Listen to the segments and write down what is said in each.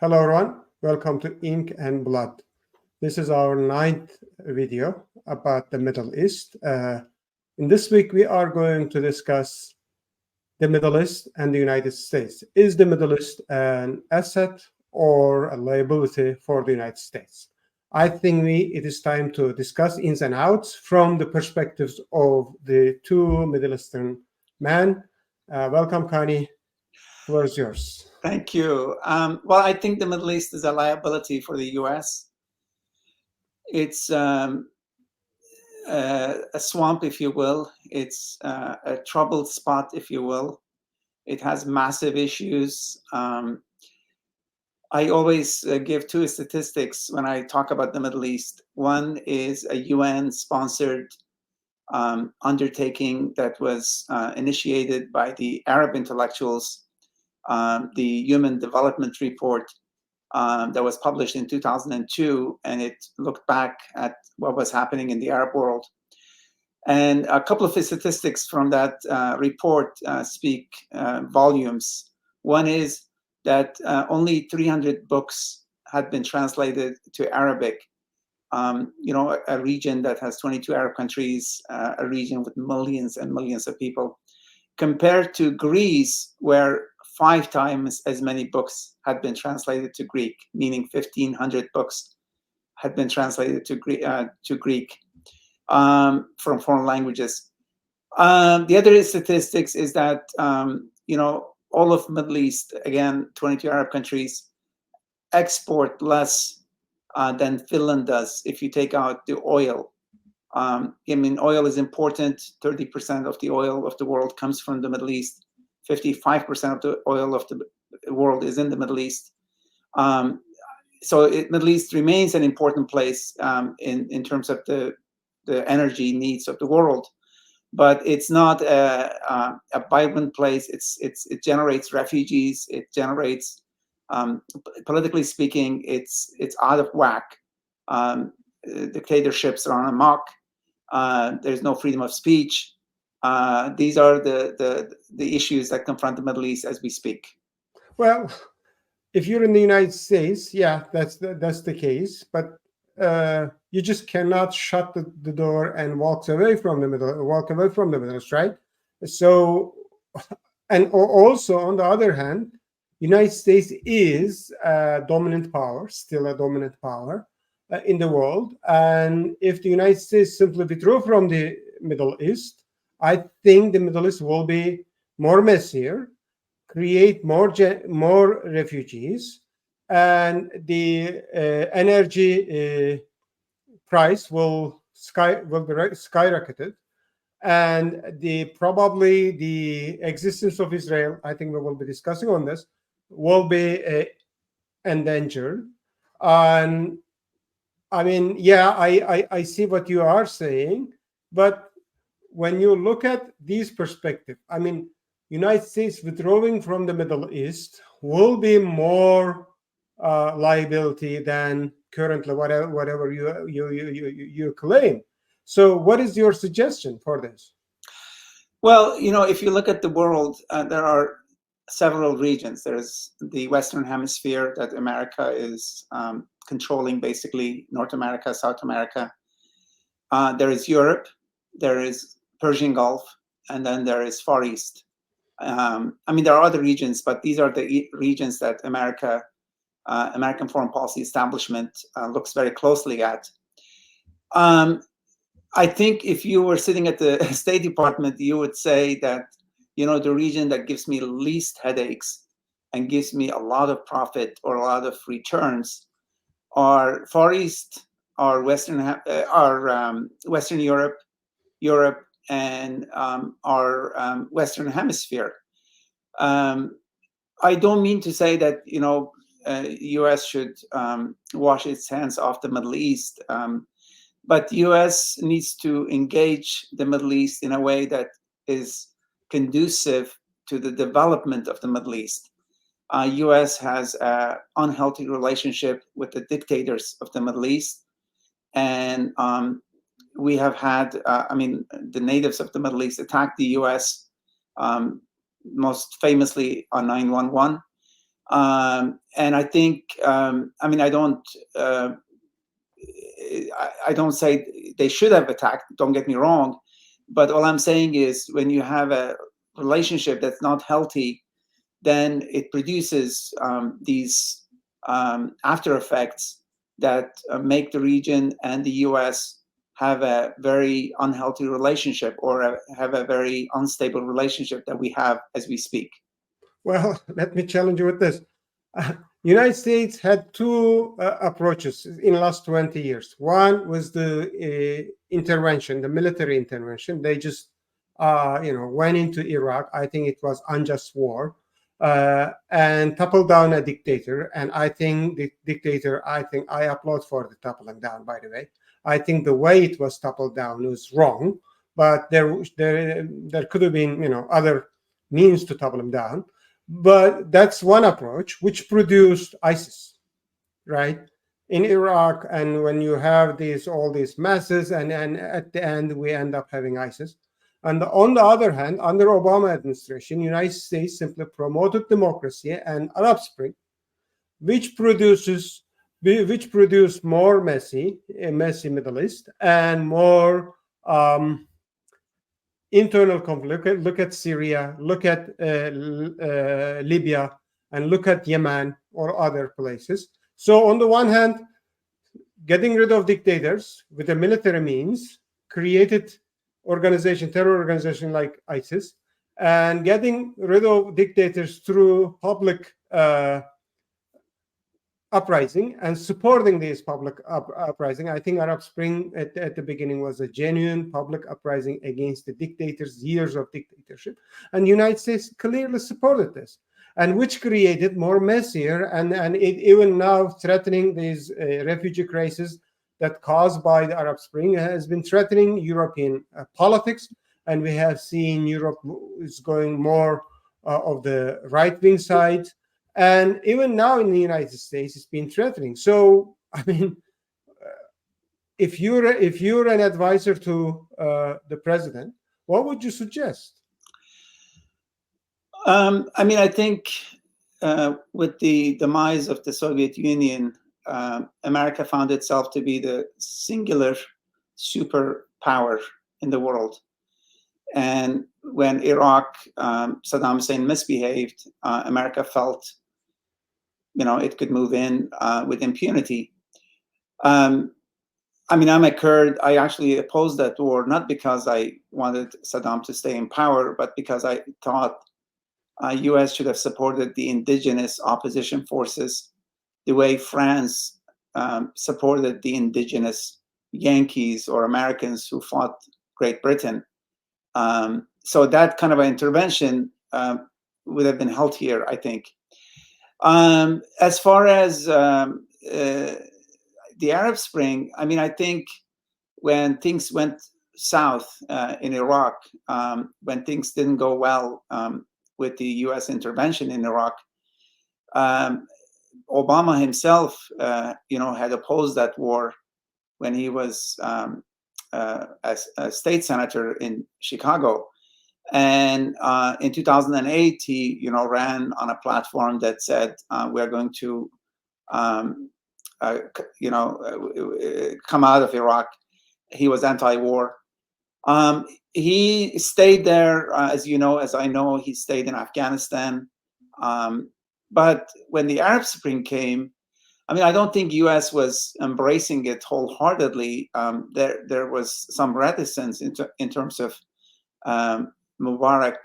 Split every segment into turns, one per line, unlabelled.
Hello everyone, welcome to Ink and Blood. This is our ninth video about the Middle East. In this week, we are going to discuss the Middle East and the United States. Is the Middle East an asset or a liability for the United States? I think it is time to discuss ins and outs from the perspectives of the two Middle Eastern men. Welcome, Kani. The floor is yours.
Thank you. Well, I think the Middle East is a liability for the U.S. It's a swamp, if you will. It's a troubled spot, if you will. It has massive issues. I always give two statistics when I talk about the Middle East. One is a UN-sponsored undertaking that was initiated by the Arab intellectuals, the Human Development Report that was published in 2002, and it looked back at what was happening in the Arab world. And a couple of statistics from that report speak volumes. One is that only 300 books had been translated to Arabic. A region that has 22 Arab countries, a region with millions and millions of people, compared to Greece, where 5 times as many books had been translated to Greek, meaning 1,500 books had been translated to Greek from foreign languages. The other statistics is that all of Middle East, again, 22 Arab countries, export less than Finland does if you take out the oil. Oil is important. 30% of the oil of the world comes from the Middle East. 55% of the oil of the world is in the Middle East. So Middle East remains an important place in terms of the energy needs of the world. But it's not a vibrant place. It generates refugees. It generates, politically speaking, it's out of whack. Dictatorships are on amok. There's no freedom of speech. These are the issues that confront the Middle East as we speak.
Well, if you're in the United States, yeah, that's the case. But you just cannot shut the door and walk away from the Middle East, right? So, and also on the other hand, United States is a dominant power, still a dominant power in the world. And if the United States simply withdraw from the Middle East, I think the Middle East will be more messier, create more refugees, and the energy price will be skyrocketed, and probably the existence of Israel, I think we will be discussing on this, will be endangered. And I mean, yeah, I see what you are saying, but when you look at these perspectives, I mean, United States withdrawing from the Middle East will be more liability than currently whatever you claim. So, what is your suggestion for this?
Well, if you look at the world, there are several regions. There's the Western Hemisphere that America is controlling, basically North America, South America. There is Europe, there is Persian Gulf, and then there is Far East. There are other regions, but these are the regions that American foreign policy establishment looks very closely at. I think if you were sitting at the State Department, you would say that, the region that gives me least headaches and gives me a lot of profit or a lot of returns are Far East, are Western Europe, and our Western Hemisphere. I don't mean to say that U.S. should wash its hands off the Middle East, but U.S. needs to engage the Middle East in a way that is conducive to the development of the Middle East. U.S. has an unhealthy relationship with the dictators of the Middle East, and we have had, the natives of the Middle East attacked the U.S. Most famously on 9/11. And I think, I mean, I don't say they should have attacked, don't get me wrong, but all I'm saying is when you have a relationship that's not healthy, then it produces these after effects that make the region and the US have a very unhealthy relationship, or have a very unstable relationship that we have as we speak.
Well, let me challenge you with this. United States had two approaches in the last 20 years. One was the intervention, the military intervention. They just, went into Iraq. I think it was unjust war, and toppled down a dictator. And I think the dictator, I applaud for the toppling down, by the way. I think the way it was toppled down was wrong, but there could have been, other means to topple him down. But that's one approach, which produced ISIS, right, in Iraq. And when you have all these masses, and at the end we end up having ISIS. And on the other hand, under Obama administration, United States simply promoted democracy and Arab Spring, which produced more messy Middle East and more internal conflict. Look at Syria, look at Libya, and look at Yemen or other places. So on the one hand, getting rid of dictators with the military means created terror organization like ISIS, and getting rid of dictators through public uprising and supporting these public uprising. I think Arab Spring at the beginning was a genuine public uprising against the dictators, years of dictatorship. And the United States clearly supported this, and which created more messier and it even now threatening these refugee crises that caused by the Arab Spring has been threatening European politics. And we have seen Europe is going more of the right-wing side. And even now in the United States, it's been threatening. So, I mean, if you're an advisor to the president, what would you suggest?
I mean, I think with the demise of the Soviet Union, America found itself to be the singular superpower in the world. And when Iraq, Saddam Hussein misbehaved, America felt, it could move in with impunity. I mean, I'm a Kurd. I actually opposed that war, not because I wanted Saddam to stay in power, but because I thought U.S. should have supported the indigenous opposition forces the way France supported the indigenous Yankees or Americans who fought Great Britain. So that kind of an intervention would have been healthier, I think. As far as the Arab Spring, I mean, I think when things went south in Iraq, when things didn't go well with the U.S. intervention in Iraq, Obama himself, had opposed that war when he was as a state senator in Chicago. And in 2008, he, ran on a platform that said, we're going to, come out of Iraq. He was anti-war. He stayed there, as I know, he stayed in Afghanistan. But when the Arab Spring came, I mean, I don't think U.S. was embracing it wholeheartedly. There was some reticence in terms of Mubarak,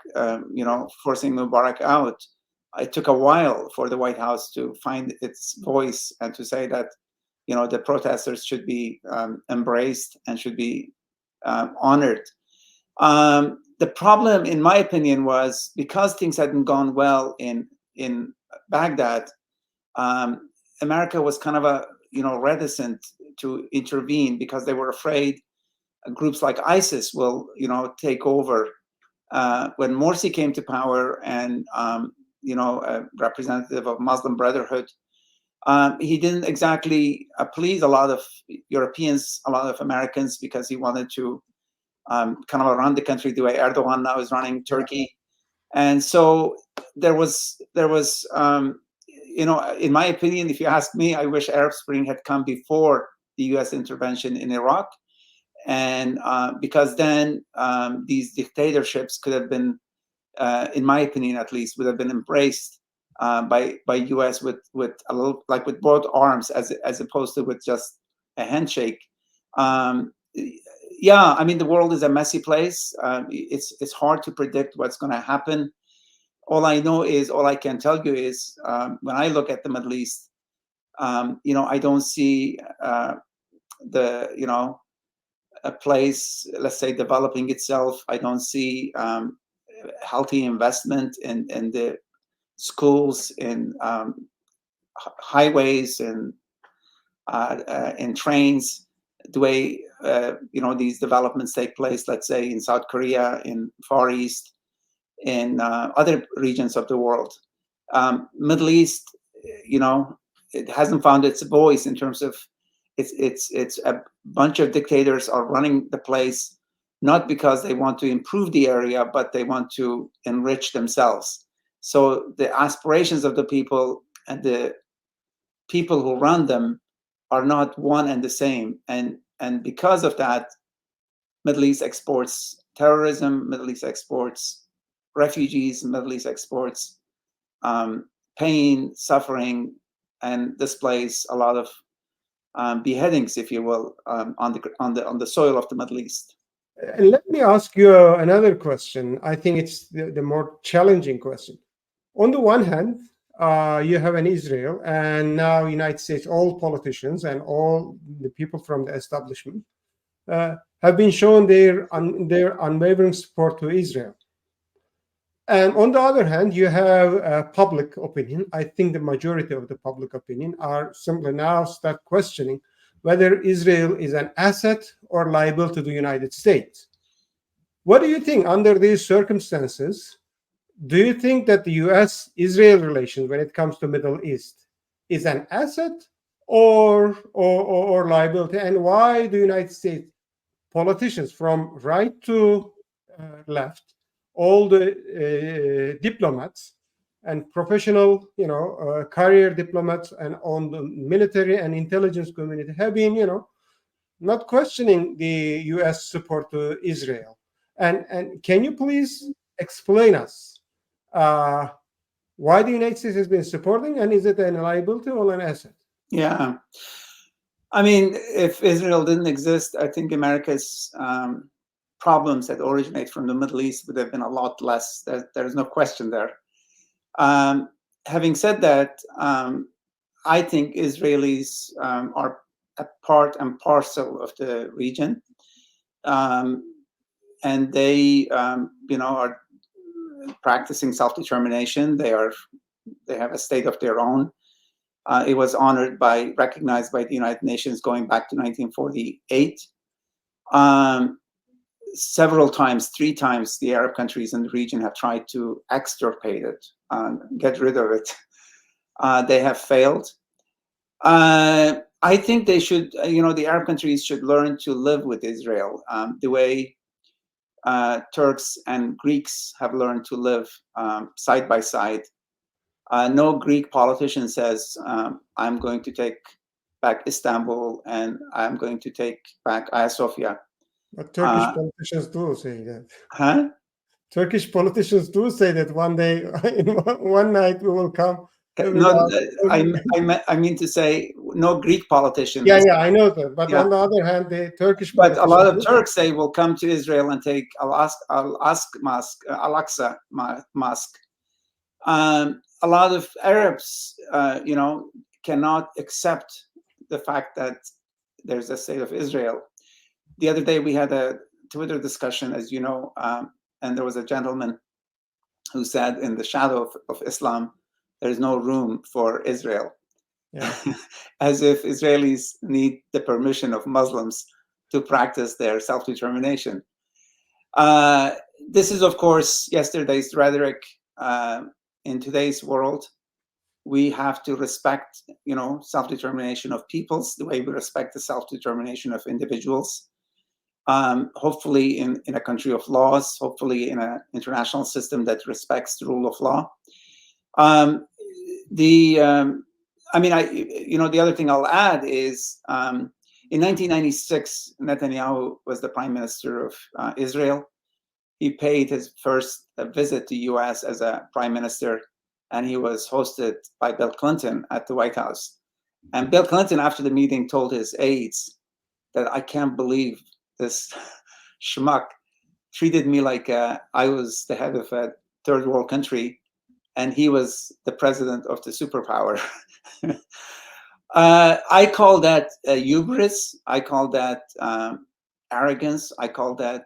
forcing Mubarak out. It took a while for the White House to find its voice and to say that, the protesters should be embraced and should be honored. The problem, in my opinion, was because things hadn't gone well in Baghdad, America was kind of reticent to intervene because they were afraid groups like ISIS will, take over. When Morsi came to power and, a representative of Muslim Brotherhood, he didn't exactly please a lot of Europeans, a lot of Americans, because he wanted to kind of run the country the way Erdogan now is running Turkey. And so there was in my opinion, if you ask me, I wish Arab Spring had come before the U.S. intervention in Iraq, and because then these dictatorships could have been, in my opinion at least, would have been embraced by U.S. with a little, like with both arms, as opposed to with just a handshake. Yeah, I mean, the world is a messy place. It's hard to predict what's going to happen. All I can tell you is when I look at the Middle East, I don't see a place, let's say, developing itself. I don't see healthy investment in the schools, in highways, and in trains, the way these developments take place, let's say in South Korea, in Far East, in other regions of the world. Middle East, it hasn't found its voice in terms of it's a bunch of dictators are running the place, not because they want to improve the area, but they want to enrich themselves. So the aspirations of the people and the people who run them are not one and the same. And because of that, Middle East exports terrorism, Middle East exports refugees, Middle East exports pain, suffering, and displays a lot of beheadings, if you will, on the soil of the Middle East.
And let me ask you another question. I think it's the more challenging question. On the one hand, you have an Israel, and now United States, all politicians and all the people from the establishment have been shown their unwavering support to Israel. And on the other hand, you have public opinion. I think the majority of the public opinion are simply now start questioning whether Israel is an asset or liable to the United States. What do you think under these circumstances? Do you think that the U.S.-Israel relations, when it comes to Middle East, is an asset or liability? And why do United States politicians from right to left, all the diplomats and professional, career diplomats and on the military and intelligence community have been, not questioning the U.S. support to Israel? And can you please explain us why the United States has been supporting, and is it a liability or an asset?
Yeah. I mean, if Israel didn't exist, I think America's problems that originate from the Middle East would have been a lot less. There's no question there. Having said that, I think Israelis are a part and parcel of the region. And they, are practicing self-determination. They have a state of their own. It was recognized by the United Nations going back to 1948. Several times, 3 times, the Arab countries in the region have tried to extirpate it, get rid of it. They have failed. I think they should, the Arab countries should learn to live with Israel the way Turks and Greeks have learned to live side by side. No Greek politician says, I'm going to take back Istanbul and I'm going to take back Hagia Sophia.
But Turkish politicians do say that.
Huh?
Turkish politicians do say that one day, in one night, we will come.
No, I mean to say, no Greek politician.
Yeah, I know that. But on the other hand, the Turkish.
But a lot of Turks say we'll come to Israel and take Al-Aqsa Mosque. A lot of Arabs, cannot accept the fact that there's a state of Israel. The other day we had a Twitter discussion, as you know, and there was a gentleman who said, in the shadow of Islam, there's no room for Israel. Yeah. As if Israelis need the permission of Muslims to practice their self-determination. This is, of course, yesterday's rhetoric. In today's world, we have to respect, self-determination of peoples the way we respect the self-determination of individuals. Hopefully in a country of laws, hopefully in an international system that respects the rule of law. The I mean, the other thing I'll add is in 1996, Netanyahu was the prime minister of Israel. He paid his first visit to U.S. as a prime minister, and he was hosted by Bill Clinton at the White House. And Bill Clinton, after the meeting, told his aides that I can't believe this schmuck treated me like I was the head of a third world country, and he was the president of the superpower. I call that hubris. I call that arrogance. I call that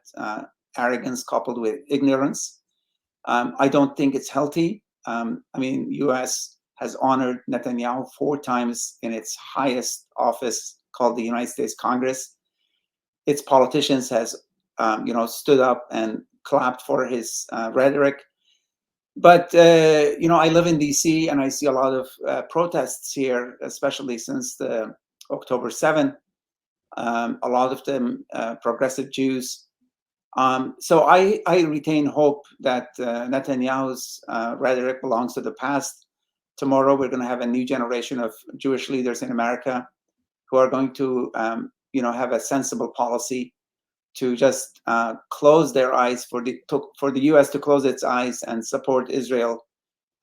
arrogance coupled with ignorance. I don't think it's healthy. I mean, U.S. has honored Netanyahu 4 times in its highest office called the United States Congress. Its politicians has, stood up and clapped for his rhetoric. But, I live in DC and I see a lot of protests here, especially since the October 7th. A lot of them progressive Jews. So I retain hope that Netanyahu's rhetoric belongs to the past. Tomorrow, we're going to have a new generation of Jewish leaders in America who are going to, have a sensible policy to just close their eyes for the U.S. to close its eyes and support Israel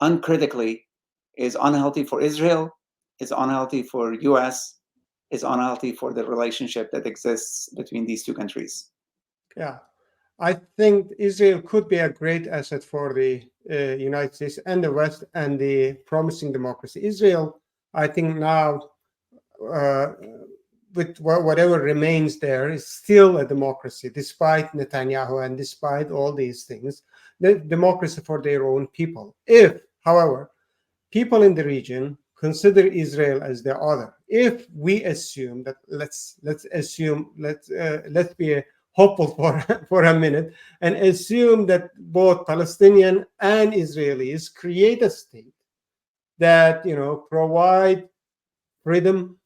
uncritically is unhealthy for Israel, is unhealthy for U.S., is unhealthy for the relationship that exists between these two countries.
Yeah, I think Israel could be a great asset for the United States and the West and the promising democracy. Israel, I think now, with whatever remains there, is still a democracy, despite Netanyahu and despite all these things, the democracy for their own people. If, however, people in the region consider Israel as the other, if we assume that, let's be hopeful for a minute and assume that both Palestinian and Israelis create a state that provide freedom,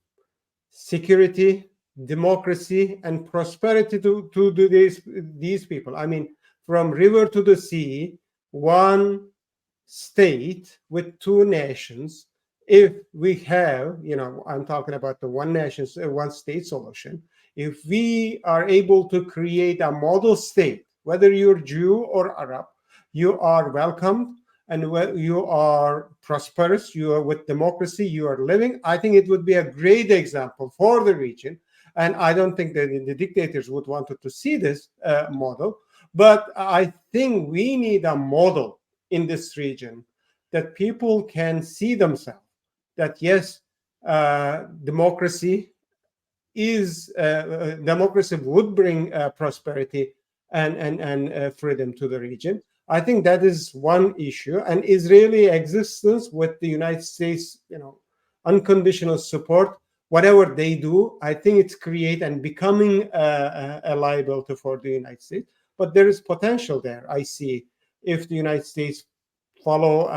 security, democracy, and prosperity to these people. I mean, from river to the sea, one state with 2 nations. If we have, I'm talking about the one nation, one state solution. If we are able to create a model state, whether you're Jew or Arab, you are welcomed, and you are prosperous, you are with democracy, you are living. I think it would be a great example for the region. And I don't think that the dictators would want to see this model. But I think we need a model in this region that people can see themselves, that yes, democracy would bring prosperity and freedom to the region. I think that is one issue. And Israeli existence with the United States, unconditional support, whatever they do, I think it's create and becoming a liability for the United States. But there is potential there, I see, if the United States follow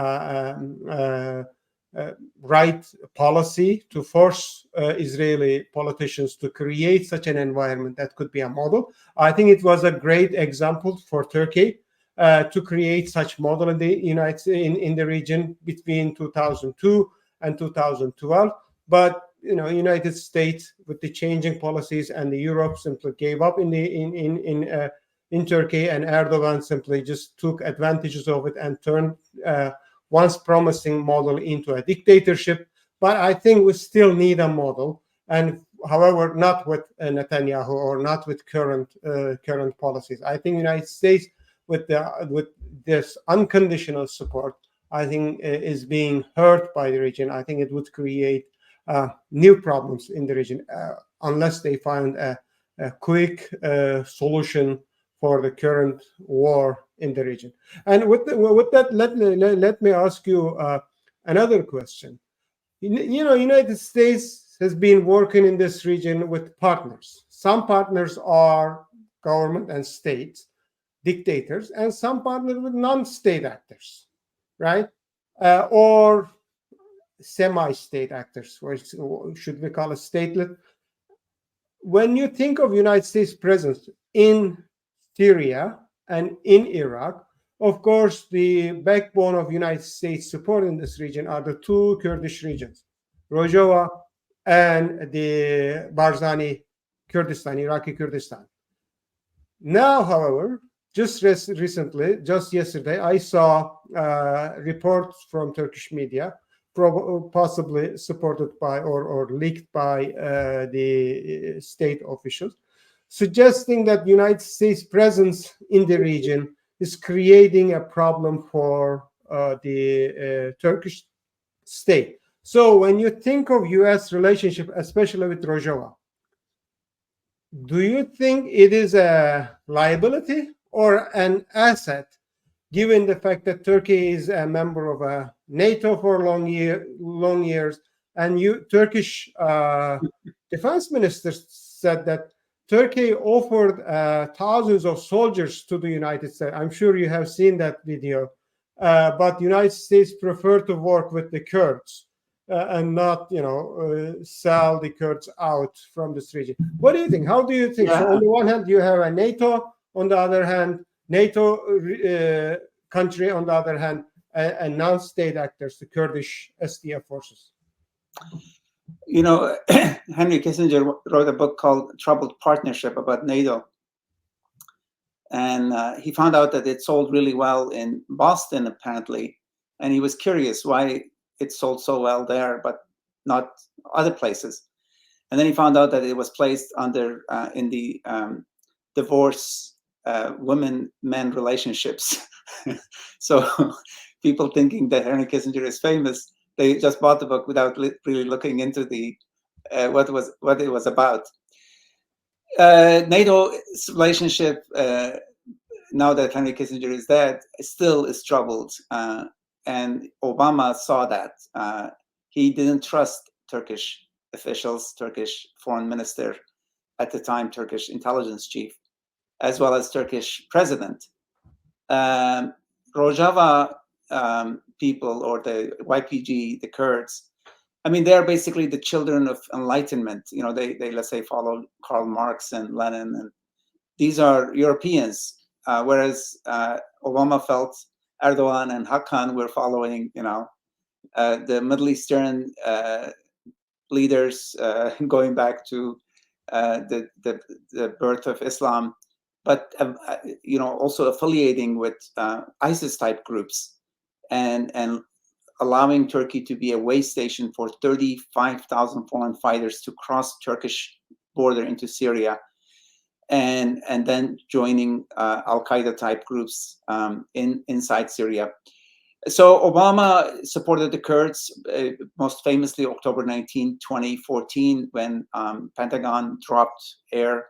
right policy to force Israeli politicians to create such an environment that could be a model. I think it was a great example for Turkey to create such model in the in the region between 2002 and 2012. But United States, with the changing policies, and the Europe simply gave up in Turkey, and Erdogan simply just took advantages of it and turned once promising model into a dictatorship. But I think we still need a model, and however, not with Netanyahu or not with current policies. I think the United States, with this unconditional support, I think is being hurt by the region. I think it would create new problems in the region unless they find a quick solution for the current war in the region. And with that, let me ask you another question. United States has been working in this region with partners. Some partners are government and states, dictators, and some partners with non-state actors, right? Or semi-state actors, or should we call it stateless? When you think of United States presence in Syria and in Iraq, Of course, the backbone of United States support in this region are the two Kurdish regions, Rojava and the Barzani Kurdistan, Iraqi Kurdistan. Now, however, just recently, just yesterday, I saw reports from Turkish media, possibly supported by or leaked by the state officials, suggesting that the United States presence in the region is creating a problem for the Turkish state. So when you think of U.S. relationship, especially with Rojava, do you think it is a liability or an asset, given the fact that Turkey is a member of a NATO for long years, and Turkish defense minister said that Turkey offered thousands of soldiers to the United States. I'm sure you have seen that video, but the United States prefer to work with the Kurds. And not, sell the Kurds out from this region. What do you think? How do you think?
Yeah.
So on the one hand, you have a NATO. On the other hand, NATO country. On the other hand, and non-state actors, the Kurdish SDF forces.
Henry Kissinger wrote a book called Troubled Partnership about NATO. And he found out that it sold really well in Boston, apparently. And he was curious why it sold so well there, but not other places. And then he found out that it was placed under in the divorce women-men relationships. So people thinking that Henry Kissinger is famous, they just bought the book without really looking into the what it was about. NATO's relationship, now that Henry Kissinger is dead, still is troubled. And Obama saw that. He didn't trust Turkish officials, Turkish foreign minister at the time, Turkish intelligence chief, as well as Turkish president. Rojava people, or the YPG, the Kurds, I mean, they're basically the children of enlightenment. They let's say follow Karl Marx and Lenin, and these are Europeans, whereas Obama felt Erdogan and Hakan were following, the Middle Eastern leaders going back to the birth of Islam, but also affiliating with ISIS type groups, and allowing Turkey to be a way station for 35,000 foreign fighters to cross Turkish border into Syria. And then joining Al-Qaeda type groups inside Syria. So Obama supported the Kurds, most famously October 19, 2014, when Pentagon dropped air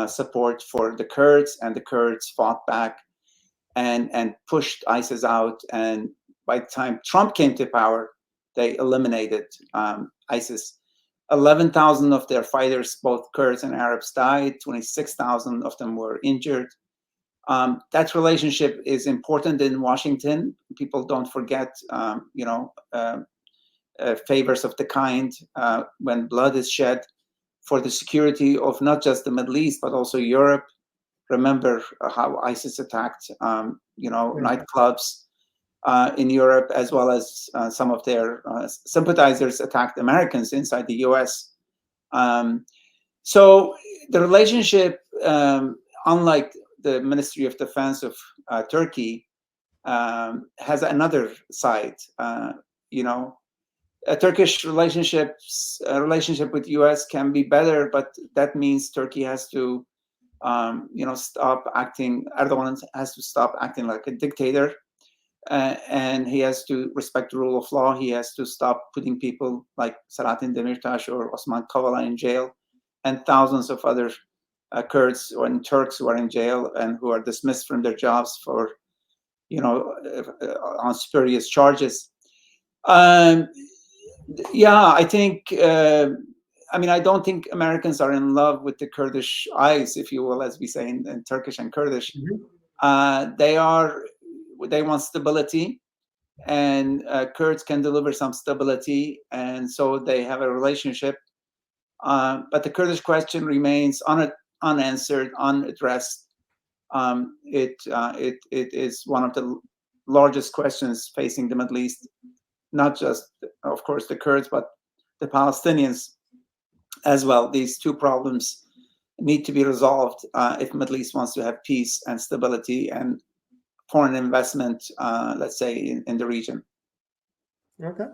support for the Kurds, and the Kurds fought back and pushed ISIS out. And by the time Trump came to power, they eliminated ISIS. 11,000 of their fighters, both Kurds and Arabs, died. 26,000 of them were injured. That relationship is important in Washington. People don't forget, favors of the kind when blood is shed for the security of not just the Middle East, but also Europe. Remember how ISIS attacked, nightclubs in Europe, as well as some of their sympathizers attacked Americans inside the US. So the relationship, unlike the Ministry of Defense of Turkey, has another side. A Turkish relationship with US can be better, but that means Turkey has to, stop acting. Erdogan has to stop acting like a dictator. And he has to respect the rule of law. He has to stop putting people like Selahattin Demirtas or Osman Kavala in jail, and thousands of other Kurds and Turks who are in jail and who are dismissed from their jobs for, on spurious charges. I think, I don't think Americans are in love with the Kurdish eyes, if you will, as we say in Turkish and Kurdish. Mm-hmm. They want stability, and Kurds can deliver some stability, and so they have a relationship. But the Kurdish question remains unanswered, unaddressed. It is one of the largest questions facing the Middle East, not just, of course, the Kurds, but the Palestinians as well. These two problems need to be resolved if the Middle East wants to have peace and stability and foreign investment, let's say, in the region.
Okay,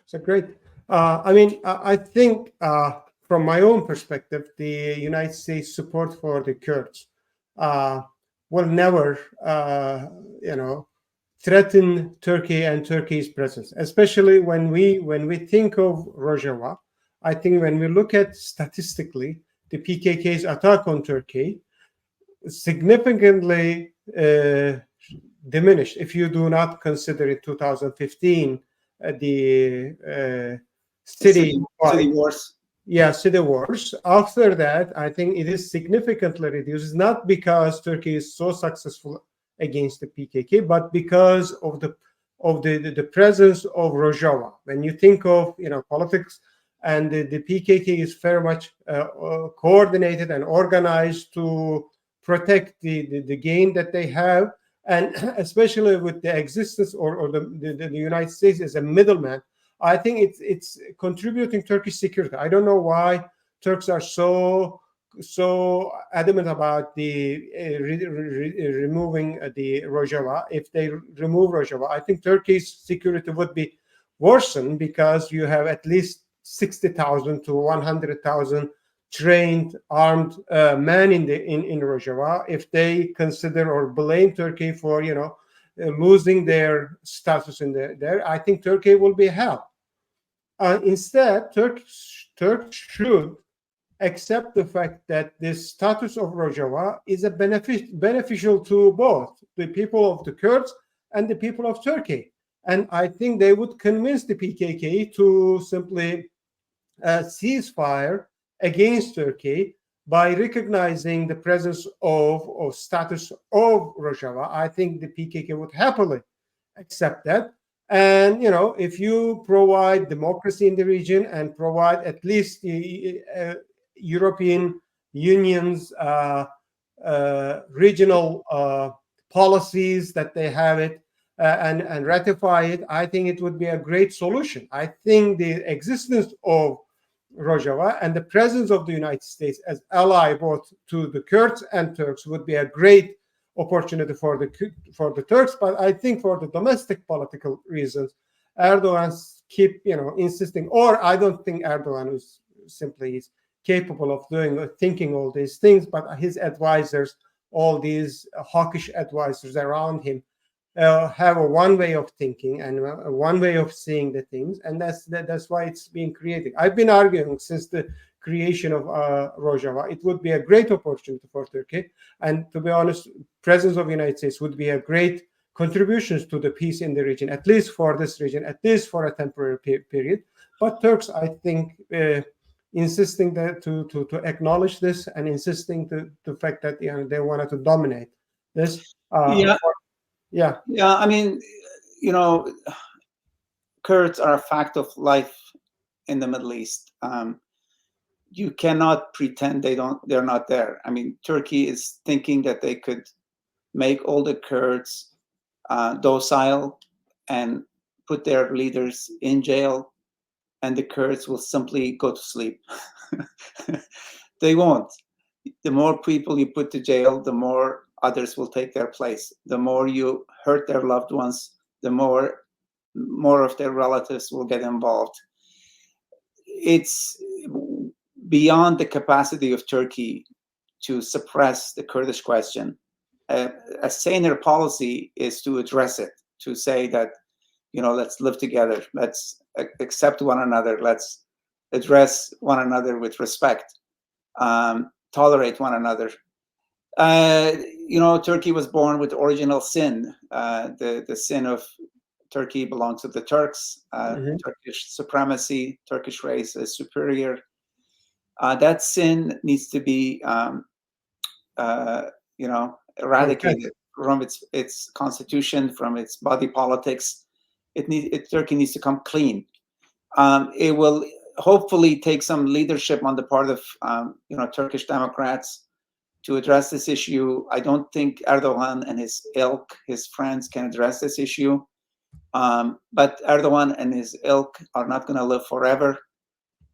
so great. I mean, I think from my own perspective, the United States support for the Kurds will never, threaten Turkey and Turkey's presence, especially when we think of Rojava. I think when we look at statistically the PKK's attack on Turkey, significantly diminished if you do not consider it 2015 the city
wars.
Yeah, city wars. After that, I think it is significantly reduced, not because Turkey is so successful against the PKK, but because of the presence of Rojava. When you think of politics, and the PKK is very much coordinated and organized to protect the gain that they have, and especially with the existence or the United States as a middleman. I think it's contributing Turkish security. I don't know why Turks are so adamant about the removing the Rojava. If they remove Rojava, I think Turkey's security would be worsened, because you have at least 60,000 to 100,000 trained armed men in Rojava. If they consider or blame Turkey for losing their status in there, I think Turkey will be held. Instead, Turks should accept the fact that the status of Rojava is a beneficial to both the people of the Kurds and the people of Turkey. And I think they would convince the PKK to simply cease fire against Turkey by recognizing the presence of status of Rojava. I think the PKK would happily accept that. And if you provide democracy in the region and provide at least the European Union's regional policies that they have it and ratify it, I think it would be a great solution. I think the existence of Rojava and the presence of the United States as ally both to the Kurds and Turks would be a great opportunity for the Turks. But I think for the domestic political reasons, Erdogan keep insisting, or I don't think Erdogan is capable of thinking all these things, but his advisors, all these hawkish advisors around him, have one way of thinking and one way of seeing the things, and that's why it's being created. I've been arguing since the creation of Rojava, it would be a great opportunity for Turkey, and to be honest, presence of the United States would be a great contributions to the peace in the region, at least for this region, at least for a temporary period. But Turks, I think, insisting that to acknowledge this and insisting to the fact that they wanted to dominate this.
Yeah. I mean, Kurds are a fact of life in the Middle East. You cannot pretend they're not there. I mean, Turkey is thinking that they could make all the Kurds docile and put their leaders in jail, and the Kurds will simply go to sleep. They won't. The more people you put to jail, the more others will take their place. The more you hurt their loved ones, the more of their relatives will get involved. It's beyond the capacity of Turkey to suppress the Kurdish question. A saner policy is to address it, to say that, let's live together, let's accept one another, let's address one another with respect, tolerate one another. Turkey was born with original sin. The sin of Turkey belongs to the Turks. Turkish supremacy, Turkish race is superior. That sin needs to be, eradicated from its constitution, from its body politics. Turkey needs to come clean. It will hopefully take some leadership on the part of Turkish Democrats to address this issue. I don't think Erdogan and his ilk, his friends, can address this issue. But Erdogan and his ilk are not going to live forever.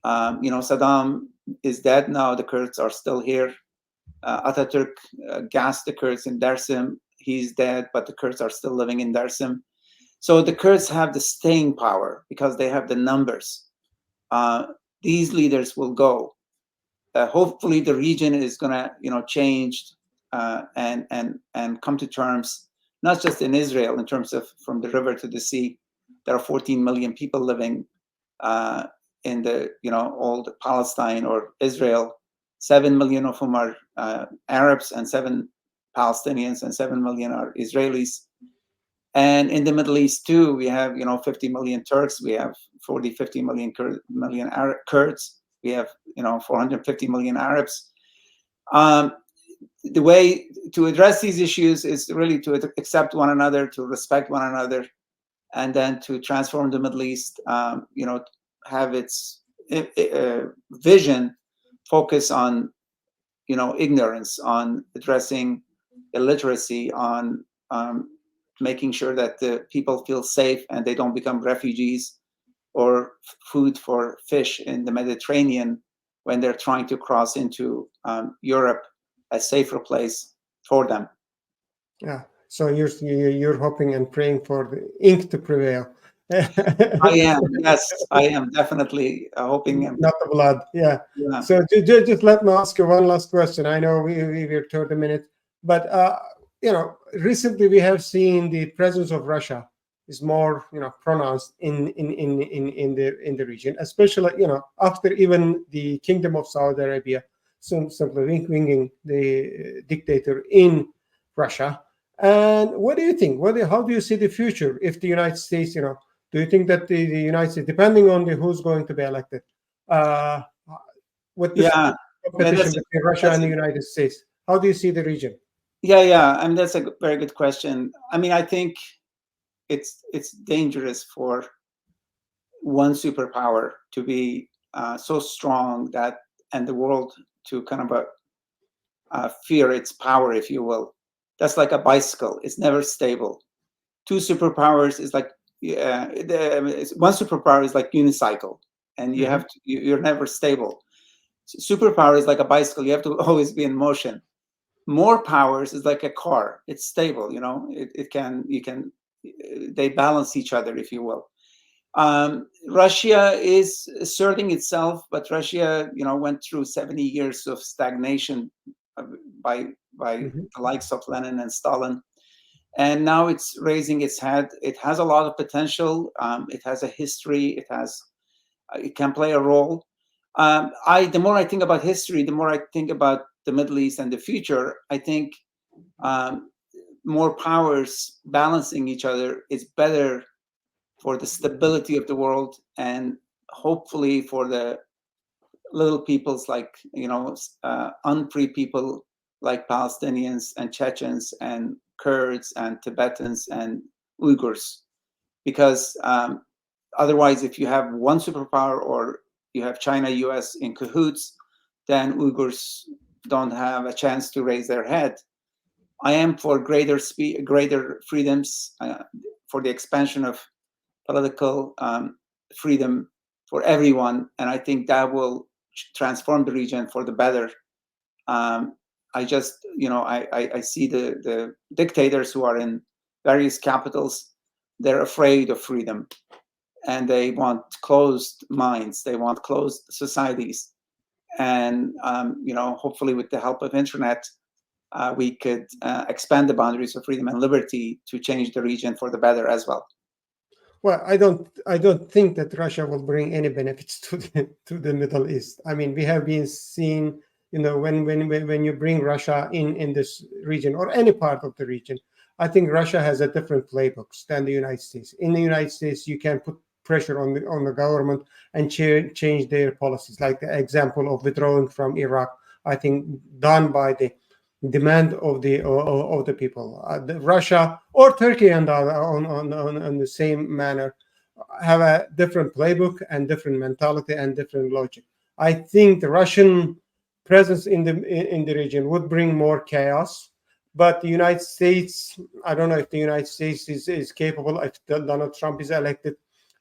Saddam is dead now. The Kurds are still here. Ataturk gassed the Kurds in Dersim. He's dead, but the Kurds are still living in Dersim. So the Kurds have the staying power because they have the numbers. These leaders will go. Hopefully, the region is going to, change and come to terms, not just in Israel, in terms of from the river to the sea. There are 14 million people living in the, old Palestine or Israel. 7 million of whom are Arabs, and 7 Palestinians, and 7 million are Israelis. And in the Middle East too, we have 50 million Turks, we have 50 million Kurds, we have 450 million Arabs. The way to address these issues is really to accept one another, to respect one another, and then to transform the Middle East. Have its vision focus on ignorance, on addressing illiteracy, on making sure that the people feel safe and they don't become refugees or food for fish in the Mediterranean when they're trying to cross into Europe, a safer place for them.
Yeah. So you're hoping and praying for the ink to prevail.
I am, yes, I am definitely hoping.
Not the blood. Yeah. So just let me ask you one last question. I know we're 30 minutes, but recently we have seen the presence of Russia is more pronounced in the region, especially after even the Kingdom of Saudi Arabia simply winging the dictator in Russia. And what do you think? How do you see the future if the United States, do you think that the United States, depending on who's going to be elected, with this competition between Russia and the United States, how do you see the region?
Yeah. I mean, that's a very good question. I mean, I think it's dangerous for one superpower to be so strong and the world to kind of fear its power, if you will. That's like a bicycle; it's never stable. Two superpowers is like one superpower is like unicycle, and you have to, you're never stable. Superpower is like a bicycle; you have to always be in motion. More powers is like a car; it's stable. They balance each other, if you will. Russia is asserting itself, but Russia, went through 70 years of stagnation by the likes of Lenin and Stalin. And now it's raising its head. It has a lot of potential. It has a history. It can play a role. The more I think about history, the more I think about the Middle East and the future. I think more powers balancing each other is better for the stability of the world, and hopefully for the little peoples like unfree people like Palestinians and Chechens and Kurds and Tibetans and Uyghurs, because otherwise, if you have one superpower or you have China, US in cahoots, then Uyghurs don't have a chance to raise their head. I am for greater freedoms, for the expansion of political freedom for everyone, and I think that will transform the region for the better. I just, I see the dictators who are in various capitals. They're afraid of freedom, and they want closed minds. They want closed societies, and hopefully, with the help of internet, we could expand the boundaries of freedom and liberty to change the region for the better as well.
Well, I don't think that Russia will bring any benefits to the Middle East. I mean, we have been seeing, when you bring Russia in this region or any part of the region, I think Russia has a different playbooks than the United States. In the United States, you can put pressure on the government and change their policies, like the example of withdrawing from Iraq. I think done by the demand of the people. Russia or Turkey and on the same manner have a different playbook and different mentality and different logic. I think the Russian presence in the region would bring more chaos. But the United States, I don't know if the United States is capable. If Donald Trump is elected,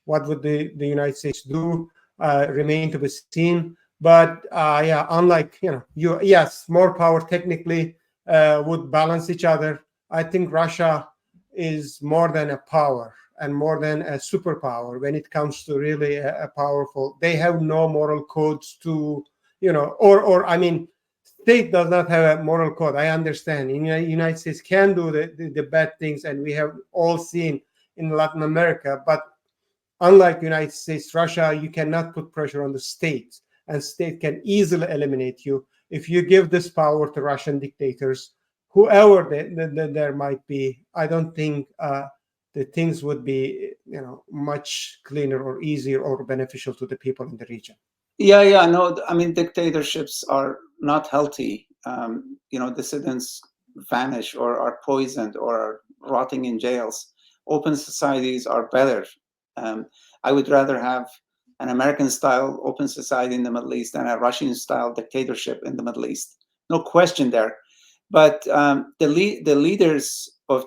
what would the United States do? Remain to be seen. But yeah, unlike yes, more power technically would balance each other. I think Russia is more than a power and more than a superpower when it comes to really a powerful. They have no moral codes to, or I mean, state does not have a moral code. I understand. In the United States can do the bad things, and we have all seen in Latin America. But unlike United States, Russia, you cannot put pressure on the state, and state can easily eliminate you if you give this power to Russian dictators, whoever there might be. I don't think the things would be much cleaner or easier or beneficial to the people in the region.
Yeah, no. I mean, dictatorships are not healthy. Dissidents vanish or are poisoned or are rotting in jails. Open societies are better. I would rather have an American-style open society in the Middle East than a Russian-style dictatorship in the Middle East. No question there. But the leaders of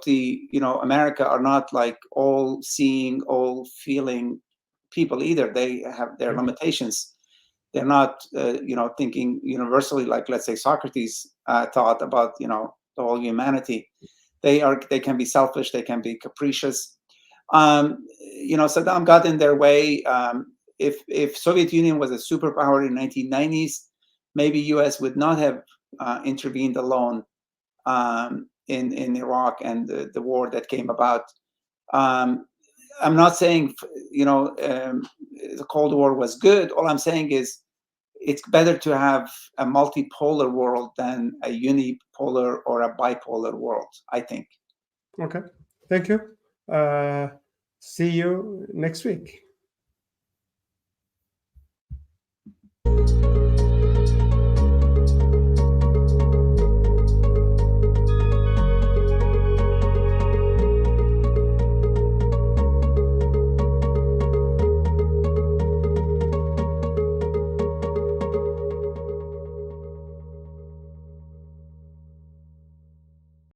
America are not like all-seeing, all-feeling people either. They have their limitations. They're not, thinking universally like, let's say, Socrates thought about, the whole humanity. They can be selfish. They can be capricious. Saddam got in their way. If Soviet Union was a superpower in 1990s, maybe U.S. would not have intervened alone in Iraq and the war that came about. I'm not saying the Cold War was good. All I'm saying is it's better to have a multipolar world than a unipolar or a bipolar world, I think.
Okay, thank you. See you next week.